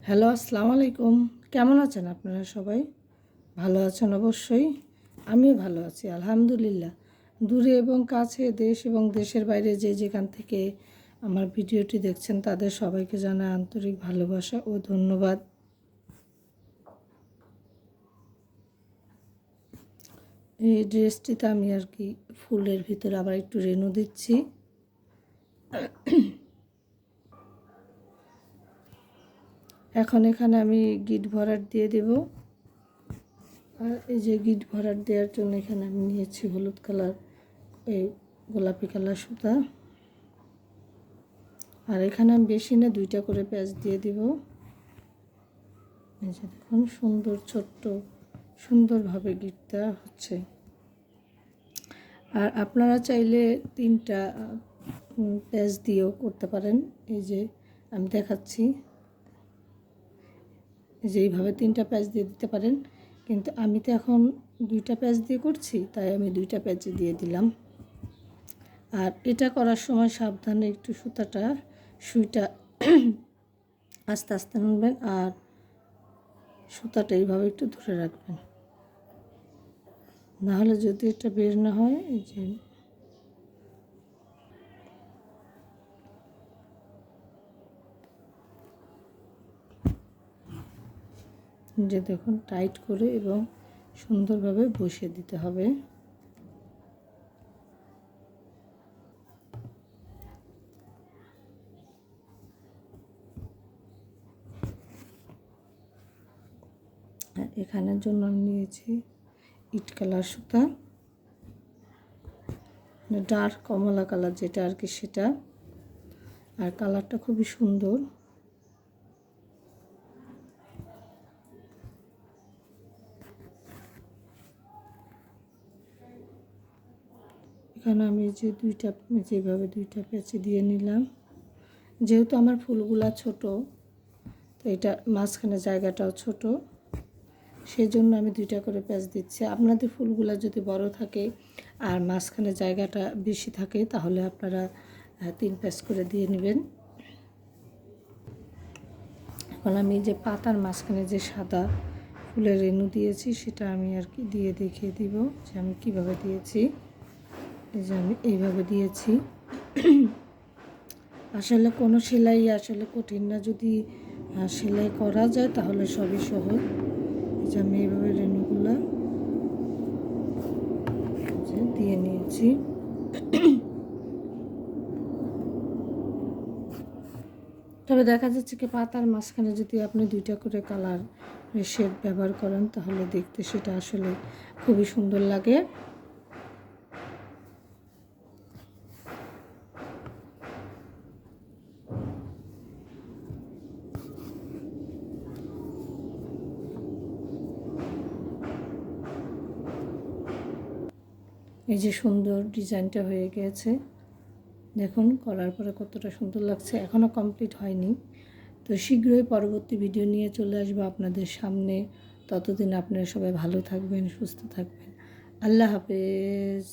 Hello, আসসালামু আলাইকুম। কেমন আছেন আপনারা সবাই? ভালো আছেন অবশ্যই। আমিও ভালো আছি আলহামদুলিল্লাহ। দূরে এবং কাছে, দেশ এবং দেশের বাইরে যে যেখান থেকে আমার ভিডিওটি দেখছেন তাদের সবাইকে জানাই আন্তরিক ভালোবাসা ও ধন্যবাদ। এই ড্রেসটিতে আমি আর কি ফুলের ভিতরে আবার একটু রেনু দিচ্ছি। এখন এখানে আমি গিট ভরাট দিয়ে দেব। আর এই যে গিট ভরাট দেওয়ার জন্য এখানে আমি নিয়েছি হলুদ কালার, এই গোলাপি কালার সুতা। আর এখানে আমি বেশি না 2টা করে প্যাচ দিয়ে দিব। এই যে দেখুন সুন্দর ছোট্ট সুন্দরভাবে গিট দেওয়া হচ্ছে। আর আপনারা চাইলে 3টা প্যাচ দিয়েও করতে পারেন। এই যে আমি দেখাচ্ছি, এই যে এইভাবে 3টা প্যাচ দিয়ে দিতে পারেন, কিন্তু আমি তো এখন 2টা প্যাচ দিয়ে করছি, তাই আমি 2টা প্যাচ দিয়ে দিলাম। আর এটা করার সময় সাবধানে একটু সুইটা আস্তে আস্তে নাড়বেন আর সুতাটা এইভাবে একটু ধরে রাখবেন, নাহলে যদি এটা বের না হয় এই যে দেখুন টাইট করে এবং সুন্দরভাবে বসিয়ে দিতে হবে। এখানের জন্য আমি নিয়েছি ইট কালার সুতা, ডার্ক কমলা কালার যেটা আর কি সেটা। আর কালারটা খুবই সুন্দর। এখানে আমি যেভাবে 2টা প্যাচে দিয়ে নিলাম। যেহেতু আমার ফুলগুলা ছোট, তো এটা মাঝখানে জায়গাটাও ছোট, সেই জন্য আমি 2টা করে প্যাচ দিচ্ছি। আপনাদের ফুলগুলা যদি বড় থাকে আর মাঝখানে জায়গাটা বেশি থাকে তাহলে আপনারা 3 প্যাচ করে দিয়ে নেবেন। এখন আমি যে পাতার মাঝখানে যে সাদা ফুলের রেণু দিয়েছি সেটা আমি আর কি দিয়ে দেখিয়ে দিব যে আমি কিভাবে দিয়েছি। এই যে আমি এইভাবে দিয়েছি। আসলে কোনো সেলাই আসলে কঠিন না, যদি সেলাই করা যায় তাহলে সবই সহজ। এই যে আমি এইভাবে রেণুগুলো দিয়ে নিয়েছি। তবে দেখা যাচ্ছে কি পাতার মাঝখানে যদি আপনি 2টা করে কালার শেড ব্যবহার করেন তাহলে দেখতে সেটা আসলে খুবই সুন্দর লাগে। এই যে সুন্দর ডিজাইনটা হয়ে গিয়েছে, দেখুন করার পরে কতটা সুন্দর লাগছে। এখনও কমপ্লিট হয়নি, তো শীঘ্রই পরবর্তী ভিডিও নিয়ে চলে আসবো আপনাদের সামনে। ততদিন আপনারা সবাই ভালো থাকবেন, সুস্থ থাকবেন। আল্লাহ হাফেজ।